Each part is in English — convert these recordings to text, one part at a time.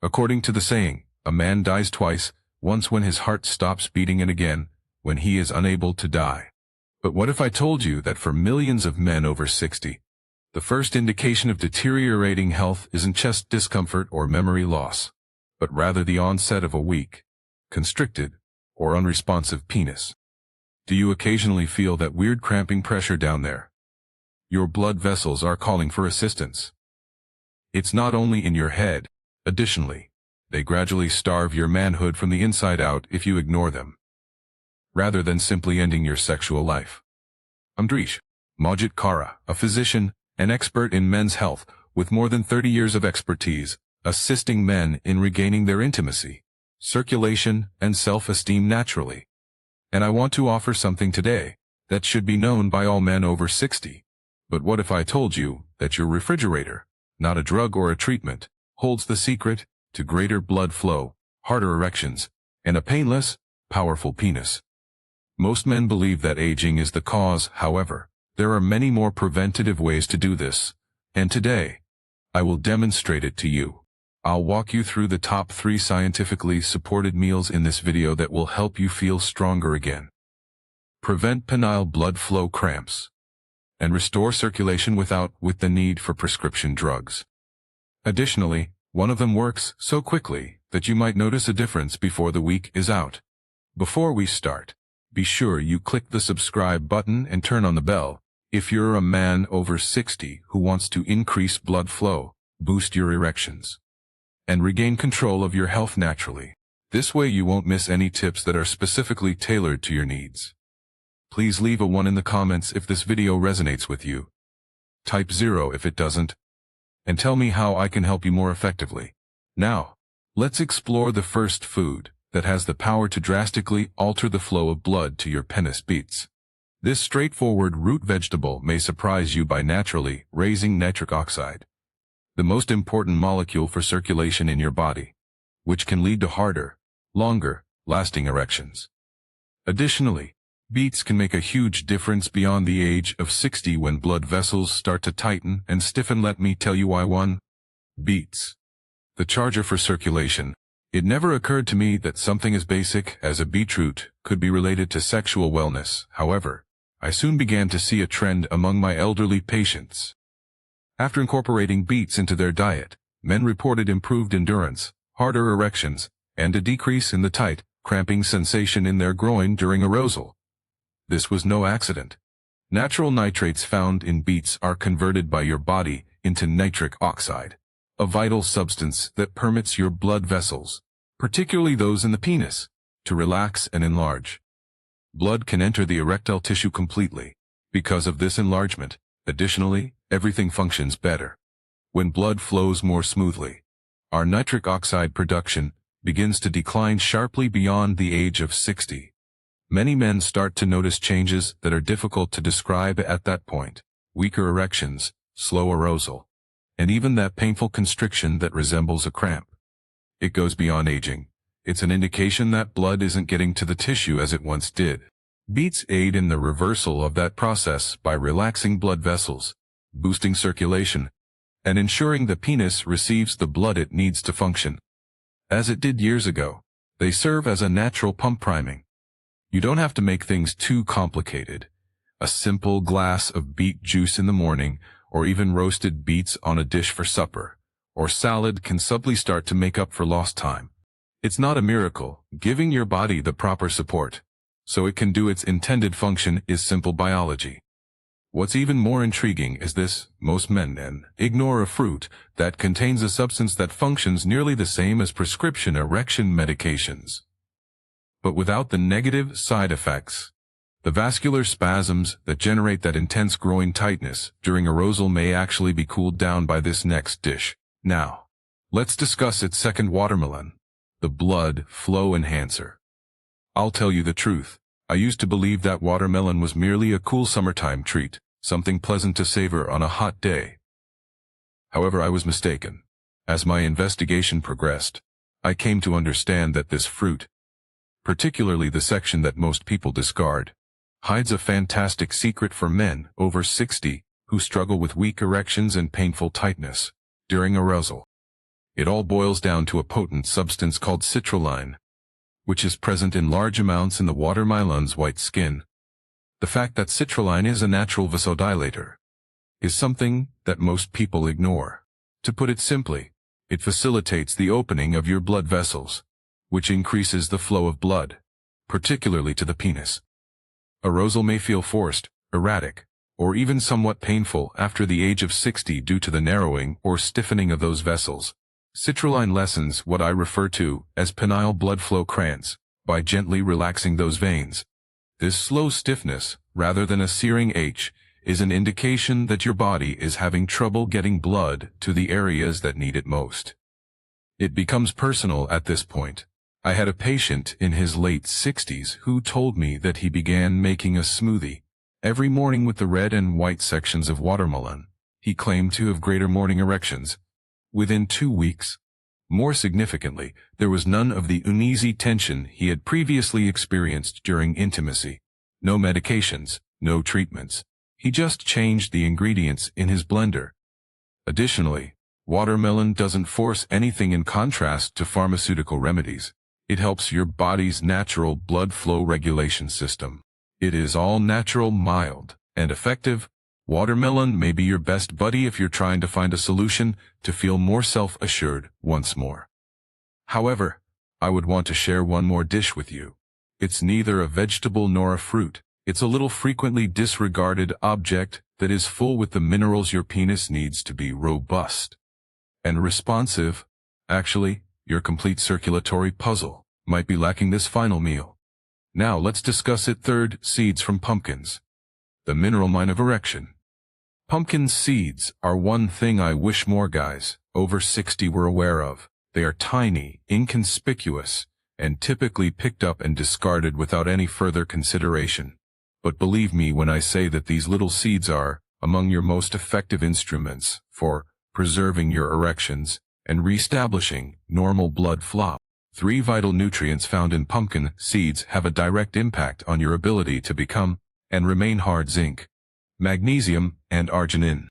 According to the saying, a man dies twice, once when his heart stops beating and again, when he is unable to die. But what if I told you that for millions of men over 60, the first indication of deteriorating health isn't chest discomfort or memory loss, but rather the onset of a weak, constricted, or unresponsive penis? Do you occasionally feel that weird cramping pressure down there? Your blood vessels are calling for assistance. It's not only in your head. Additionally, they gradually starve your manhood from the inside out if you ignore them, rather than simply ending your sexual life. I'm Drish Majit Kara, a physician, an expert in men's health, with more than 30 years of expertise, assisting men in regaining their intimacy, circulation, and self-esteem naturally. And I want to offer something today that should be known by all men over 60. But what if I told you that your refrigerator, not a drug or a treatment, holds the secret to greater blood flow, harder erections, and a painless, powerful penis? Most men believe that aging is the cause. However, there are many more preventative ways to do this, and today, I will demonstrate it to you. I'll walk you through the top 3 scientifically supported meals in this video that will help you feel stronger again, prevent penile blood flow cramps, and restore circulation without the need for prescription drugs. Additionally, one of them works so quickly that you might notice a difference before the week is out. Before we start, be sure you click the subscribe button and turn on the bell if you're a man over 60 who wants to increase blood flow, boost your erections, and regain control of your health naturally. This way you won't miss any tips that are specifically tailored to your needs. Please leave a 1 in the comments if this video resonates with you. Type 0 if it doesn't, and tell me how I can help you more effectively. Now, let's explore the first food that has the power to drastically alter the flow of blood to your penis beats. This straightforward root vegetable may surprise you by naturally raising nitric oxide, the most important molecule for circulation in your body, which can lead to harder, longer, lasting erections. Additionally, beets can make a huge difference beyond the age of 60 when blood vessels start to tighten and stiffen. Let me tell you why. 1. Beets, the charger for circulation. It never occurred to me that something as basic as a beetroot could be related to sexual wellness. However, I soon began to see a trend among my elderly patients. After incorporating beets into their diet, men reported improved endurance, harder erections, and a decrease in the tight, cramping sensation in their groin during arousal. This was no accident. Natural nitrates found in beets are converted by your body into nitric oxide, a vital substance that permits your blood vessels, particularly those in the penis, to relax and enlarge. Blood can enter the erectile tissue completely because of this enlargement. Additionally, everything functions better when blood flows more smoothly. Our nitric oxide production begins to decline sharply beyond the age of 60. Many men start to notice changes that are difficult to describe at that point: weaker erections, slow arousal, and even that painful constriction that resembles a cramp. It goes beyond aging. It's an indication that blood isn't getting to the tissue as it once did. Beets aid in the reversal of that process by relaxing blood vessels, boosting circulation, and ensuring the penis receives the blood it needs to function as it did years ago. They serve as a natural pump priming. You don't have to make things too complicated. A simple glass of beet juice in the morning, or even roasted beets on a dish for supper or salad, can subtly start to make up for lost time. It's not a miracle. Giving your body the proper support so it can do its intended function is simple biology. What's even more intriguing is this: most men ignore a fruit that contains a substance that functions nearly the same as prescription erection medications, but without the negative side effects. The vascular spasms that generate that intense groin tightness during arousal may actually be cooled down by this next dish. Now, let's discuss its second: watermelon, the blood flow enhancer. I'll tell you the truth. I used to believe that watermelon was merely a cool summertime treat, something pleasant to savor on a hot day. However, I was mistaken. As my investigation progressed, I came to understand that this fruit, particularly the section that most people discard, hides a fantastic secret for men over 60 who struggle with weak erections and painful tightness during arousal. It all boils down to a potent substance called citrulline, which is present in large amounts in the watermelon's white skin. The fact that citrulline is a natural vasodilator is something that most people ignore. To put it simply, it facilitates the opening of your blood vessels, which increases the flow of blood, particularly to the penis. Arousal may feel forced, erratic, or even somewhat painful after the age of 60 due to the narrowing or stiffening of those vessels. Citrulline lessens what I refer to as penile blood flow cramps by gently relaxing those veins. This slow stiffness, rather than a searing ache, is an indication that your body is having trouble getting blood to the areas that need it most. It becomes personal at this point. I had a patient in his late 60s who told me that he began making a smoothie every morning with the red and white sections of watermelon. He claimed to have greater morning erections within 2 weeks. More significantly, there was none of the uneasy tension he had previously experienced during intimacy. No medications, no treatments. He just changed the ingredients in his blender. Additionally, watermelon doesn't force anything in contrast to pharmaceutical remedies. It helps your body's natural blood flow regulation system. It is all natural, mild, and effective. Watermelon may be your best buddy if you're trying to find a solution to feel more self-assured once more. However, I would want to share one more dish with you. It's neither a vegetable nor a fruit. It's a little frequently disregarded object that is full with the minerals your penis needs to be robust and responsive. Actually, your complete circulatory puzzle might be lacking this final meal. Now let's discuss it. Third, seeds from pumpkins. The mineral mine of erection. Pumpkin seeds are one thing I wish more guys over 60 were aware of. They are tiny, inconspicuous, and typically picked up and discarded without any further consideration. But believe me when I say that these little seeds are among your most effective instruments for preserving your erections and reestablishing normal blood flow. 3 vital nutrients found in pumpkin seeds have a direct impact on your ability to become and remain hard: zinc, magnesium, and arginine.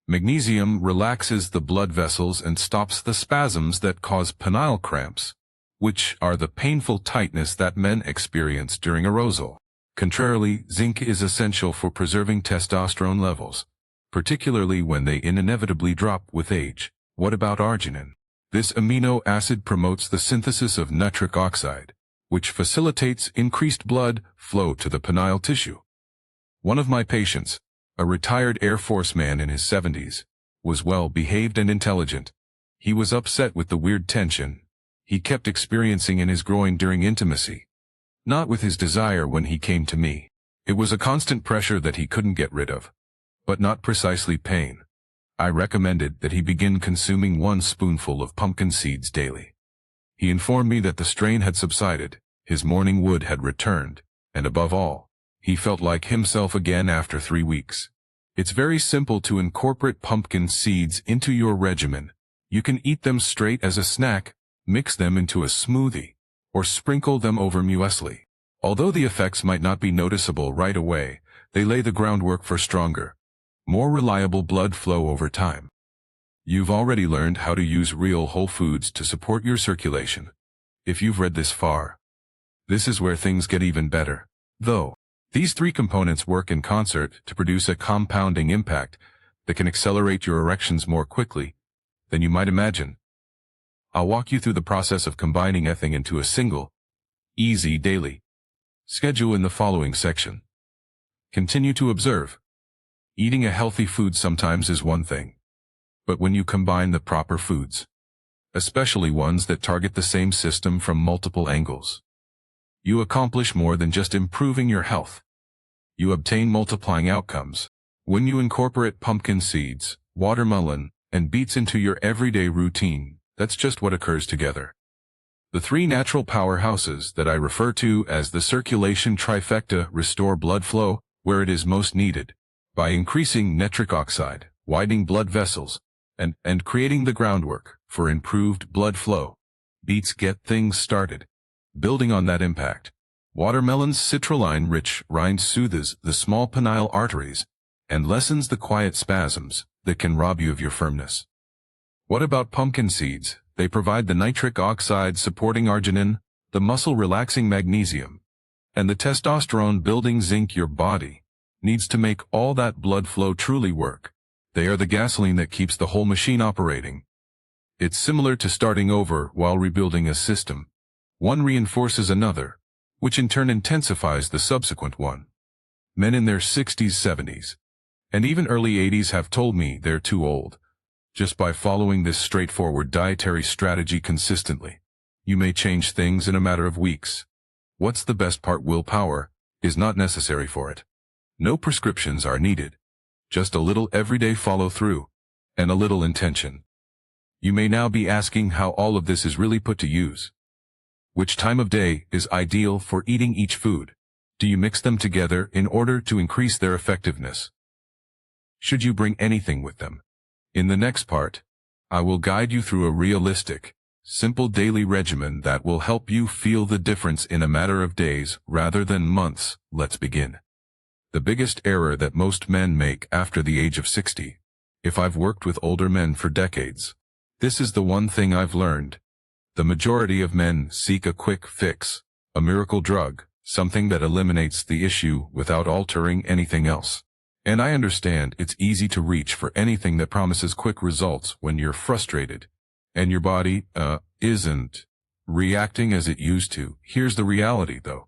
Magnesium relaxes the blood vessels and stops the spasms that cause penile cramps, which are the painful tightness that men experience during arousal. Contrarily, zinc is essential for preserving testosterone levels, particularly when they inevitably drop with age. What about arginine? This amino acid promotes the synthesis of nitric oxide, which facilitates increased blood flow to the penile tissue. One of my patients, a retired Air Force man in his 70s, was well-behaved and intelligent. He was upset with the weird tension he kept experiencing in his groin during intimacy. Not with his desire when he came to me. It was a constant pressure that he couldn't get rid of, but not precisely pain. I recommended that he begin consuming 1 spoonful of pumpkin seeds daily. He informed me that the strain had subsided, his morning wood had returned, and above all, he felt like himself again after 3 weeks. It's very simple to incorporate pumpkin seeds into your regimen. You can eat them straight as a snack, mix them into a smoothie, or sprinkle them over muesli. Although the effects might not be noticeable right away, they lay the groundwork for stronger, more reliable blood flow over time. You've already learned how to use real whole foods to support your circulation. If you've read this far, this is where things get even better. Though, these 3 components work in concert to produce a compounding impact that can accelerate your erections more quickly than you might imagine. I'll walk you through the process of combining everything into a single, easy daily schedule in the following section. Continue to observe. Eating a healthy food sometimes is one thing, but when you combine the proper foods, especially ones that target the same system from multiple angles, you accomplish more than just improving your health. You obtain multiplying outcomes. When you incorporate pumpkin seeds, watermelon, and beets into your everyday routine, that's just what occurs together. The 3 natural powerhouses that I refer to as the circulation trifecta restore blood flow where it is most needed, by increasing nitric oxide, widening blood vessels, and creating the groundwork for improved blood flow. Beets get things started. Building on that impact, watermelon's citrulline-rich rind soothes the small penile arteries and lessens the quiet spasms that can rob you of your firmness. What about pumpkin seeds? They provide the nitric oxide supporting arginine, the muscle relaxing magnesium, and the testosterone building zinc your body needs to make all that blood flow truly work. They are the gasoline that keeps the whole machine operating. It's similar to starting over while rebuilding a system. One reinforces another, which in turn intensifies the subsequent one. Men in their 60s, 70s, and even early 80s have told me they're too old. Just by following this straightforward dietary strategy consistently, you may change things in a matter of weeks. What's the best part? Willpower is not necessary for it. No prescriptions are needed. Just a little everyday follow-through, and a little intention. You may now be asking how all of this is really put to use. Which time of day is ideal for eating each food? Do you mix them together in order to increase their effectiveness? Should you bring anything with them? In the next part, I will guide you through a realistic, simple daily regimen that will help you feel the difference in a matter of days rather than months. Let's begin. The biggest error that most men make after the age of 60. If I've worked with older men for decades, this is the one thing I've learned. The majority of men seek a quick fix, a miracle drug, something that eliminates the issue without altering anything else. And I understand it's easy to reach for anything that promises quick results when you're frustrated, and your body, isn't reacting as it used to. Here's the reality, though.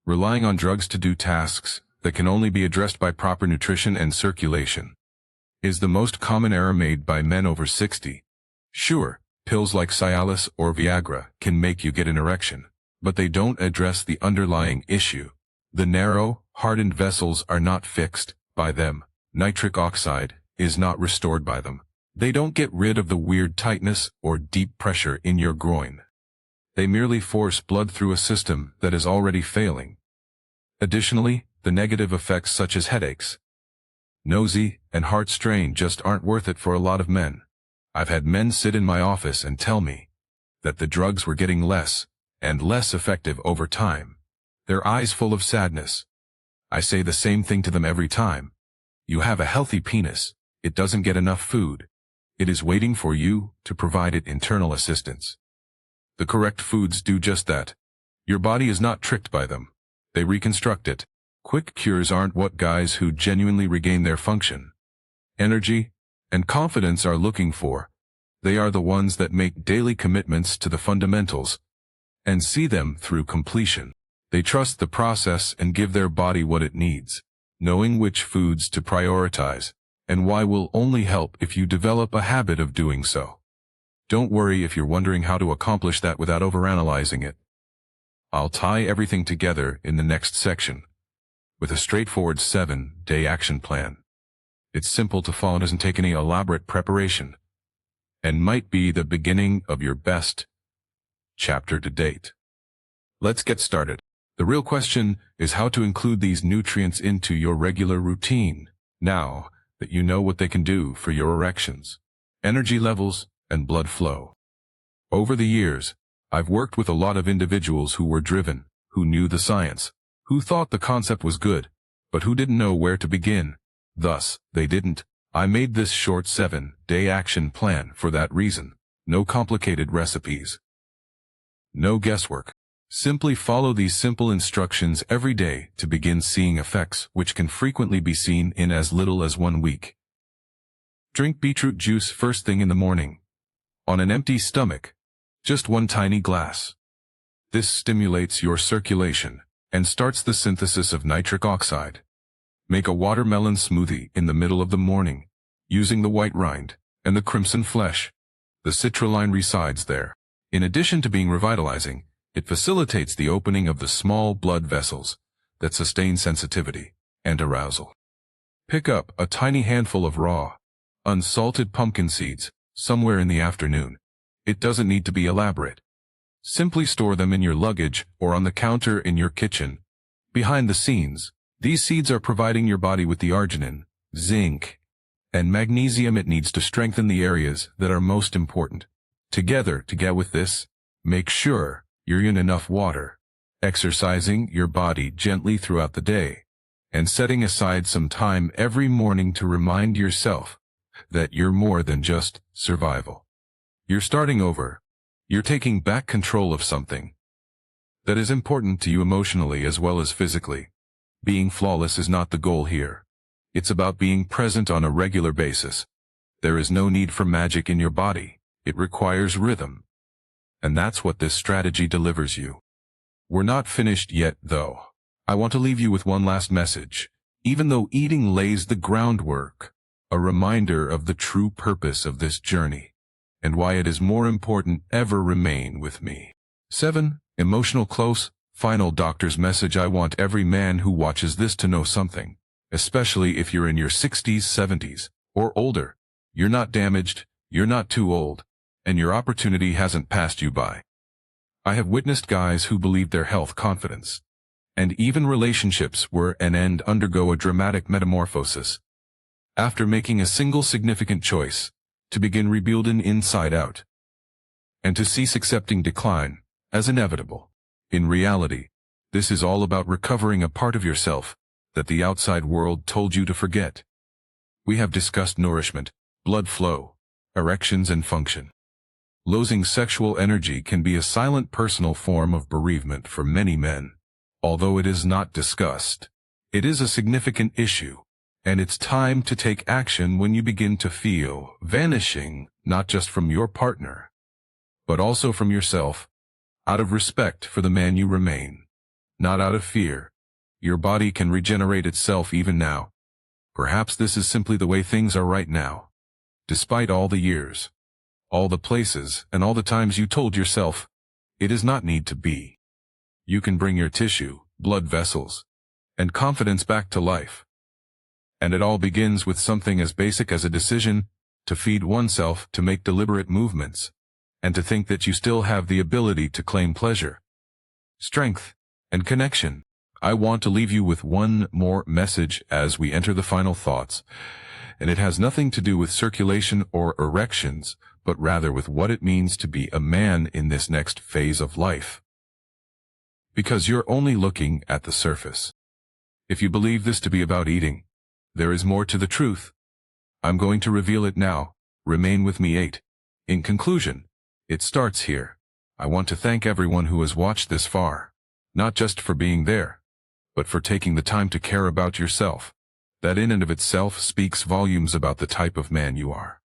Relying on drugs to do tasks that can only be addressed by proper nutrition and circulation is the most common error made by men over 60. Sure, pills like Cialis or Viagra can make you get an erection, but they don't address the underlying issue. The narrow, hardened vessels are not fixed by them. Nitric oxide is not restored by them. They don't get rid of the weird tightness or deep pressure in your groin. They merely force blood through a system that is already failing. Additionally, the negative effects such as headaches, nausea, and heart strain just aren't worth it for a lot of men. I've had men sit in my office and tell me that the drugs were getting less and less effective over time, their eyes full of sadness. I say the same thing to them every time. You have a healthy penis. It doesn't get enough food. It is waiting for you to provide it internal assistance. The correct foods do just that. Your body is not tricked by them. They reconstruct it. Quick cures aren't what guys who genuinely regain their function, energy, and confidence are looking for. They are the ones that make daily commitments to the fundamentals and see them through completion. They trust the process and give their body what it needs. Knowing which foods to prioritize and why will only help if you develop a habit of doing so. Don't worry if you're wondering how to accomplish that without overanalyzing it. I'll tie everything together in the next section with a straightforward 7-day action plan. It's simple to follow, doesn't take any elaborate preparation, and might be the beginning of your best chapter to date. Let's get started. The real question is how to include these nutrients into your regular routine, now that you know what they can do for your erections, energy levels, and blood flow. Over the years, I've worked with a lot of individuals who were driven, who knew the science, who thought the concept was good, but who didn't know where to begin. Thus, they didn't. I made this short 7-day action plan for that reason. No complicated recipes. No guesswork. Simply follow these simple instructions every day to begin seeing effects which can frequently be seen in as little as 1 week. Drink beetroot juice first thing in the morning. On an empty stomach. Just 1 tiny glass. This stimulates your circulation and starts the synthesis of nitric oxide. Make a watermelon smoothie in the middle of the morning, using the white rind and the crimson flesh. The citrulline resides there. In addition to being revitalizing, it facilitates the opening of the small blood vessels that sustain sensitivity and arousal. Pick up a tiny handful of raw, unsalted pumpkin seeds somewhere in the afternoon. It doesn't need to be elaborate. Simply store them in your luggage or on the counter in your kitchen. Behind the scenes, these seeds are providing your body with the arginine, zinc, and magnesium it needs to strengthen the areas that are most important. Together, to get with this, make sure you're in enough water, exercising your body gently throughout the day, and setting aside some time every morning to remind yourself that you're more than just survival. You're starting over. You're taking back control of something that is important to you emotionally as well as physically. Being flawless is not the goal here. It's about being present on a regular basis. There is no need for magic in your body. It requires rhythm. And that's what this strategy delivers you. We're not finished yet, though. I want to leave you with one last message. Even though eating lays the groundwork, a reminder of the true purpose of this journey, and why it is more important ever remain with me. 7. Emotional close. Final doctor's message. I want every man who watches this to know something, especially if you're in your 60s, 70s, or older. You're not damaged, you're not too old, and your opportunity hasn't passed you by. I have witnessed guys who believed their health confidence, and even relationships were an end undergo a dramatic metamorphosis. After making a single significant choice, to begin rebuilding inside out, and to cease accepting decline as inevitable. In reality, this is all about recovering a part of yourself that the outside world told you to forget. We have discussed nourishment, blood flow, erections and function. Losing sexual energy can be a silent personal form of bereavement for many men. Although it is not discussed, it is a significant issue, and it's time to take action when you begin to feel vanishing, not just from your partner, but also from yourself, out of respect for the man you remain, not out of fear. Your body can regenerate itself even now. Perhaps this is simply the way things are right now. Despite all the years, all the places, and all the times you told yourself, it does not need to be. You can bring your tissue, blood vessels, and confidence back to life. And it all begins with something as basic as a decision to feed oneself, to make deliberate movements, and to think that you still have the ability to claim pleasure, strength, and connection. I want to leave you with one more message as we enter the final thoughts, and it has nothing to do with circulation or erections, but rather with what it means to be a man in this next phase of life. Because you're only looking at the surface. If you believe this to be about eating, there is more to the truth. I'm going to reveal it now. Remain with me. 8. In conclusion, it starts here. I want to thank everyone who has watched this far, not just for being there, but for taking the time to care about yourself. That in and of itself speaks volumes about the type of man you are.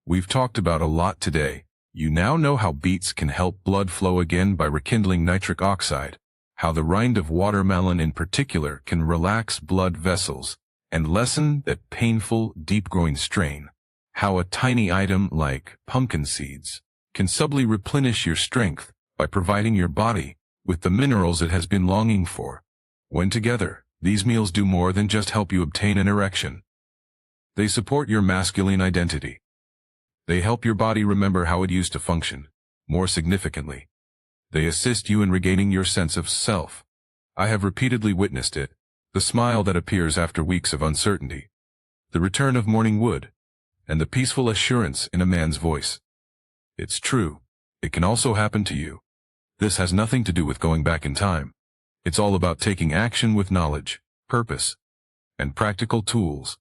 We've talked about a lot today. You now know how beets can help blood flow again by rekindling nitric oxide, how the rind of watermelon in particular can relax blood vessels and lessen that painful, deep-growing strain, how a tiny item like pumpkin seeds can subtly replenish your strength by providing your body with the minerals it has been longing for. When together, these meals do more than just help you obtain an erection. They support your masculine identity. They help your body remember how it used to function. More significantly, they assist you in regaining your sense of self. I have repeatedly witnessed it. The smile that appears after weeks of uncertainty, the return of morning wood, and the peaceful assurance in a man's voice. It's true. It can also happen to you. This has nothing to do with going back in time. It's all about taking action with knowledge, purpose, and practical tools.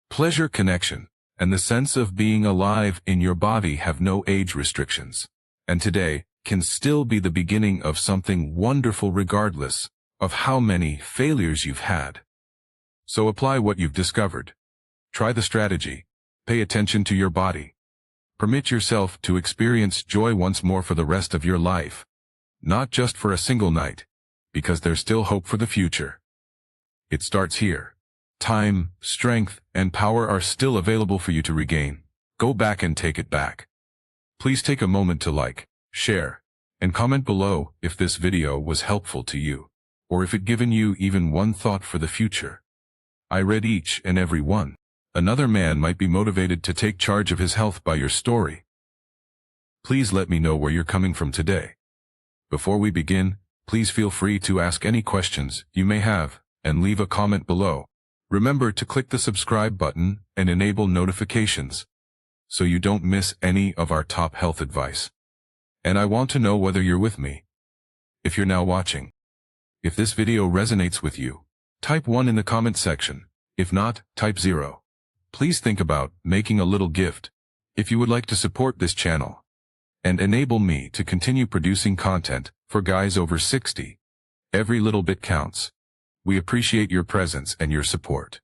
Pleasure, connection, and the sense of being alive in your body have no age restrictions. And today can still be the beginning of something wonderful regardless of how many failures you've had. So apply what you've discovered. Try the strategy. Pay attention to your body. Permit yourself to experience joy once more for the rest of your life. Not just for a single night, because there's still hope for the future. It starts here. Time, strength, and power are still available for you to regain. Go back and take it back. Please take a moment to like, share, and comment below if this video was helpful to you, or if it given you even one thought for the future. I read each and every one. Another man might be motivated to take charge of his health by your story. Please let me know where you're coming from today. Before we begin, please feel free to ask any questions you may have and leave a comment below. Remember to click the subscribe button and enable notifications so you don't miss any of our top health advice. And I want to know whether you're with me. If you're now watching, if this video resonates with you, type 1 in the comment section. If not, type 0. please think about making a little gift if you would like to support this channel and enable me to continue producing content for guys over 60. Every little bit counts. We appreciate your presence and your support.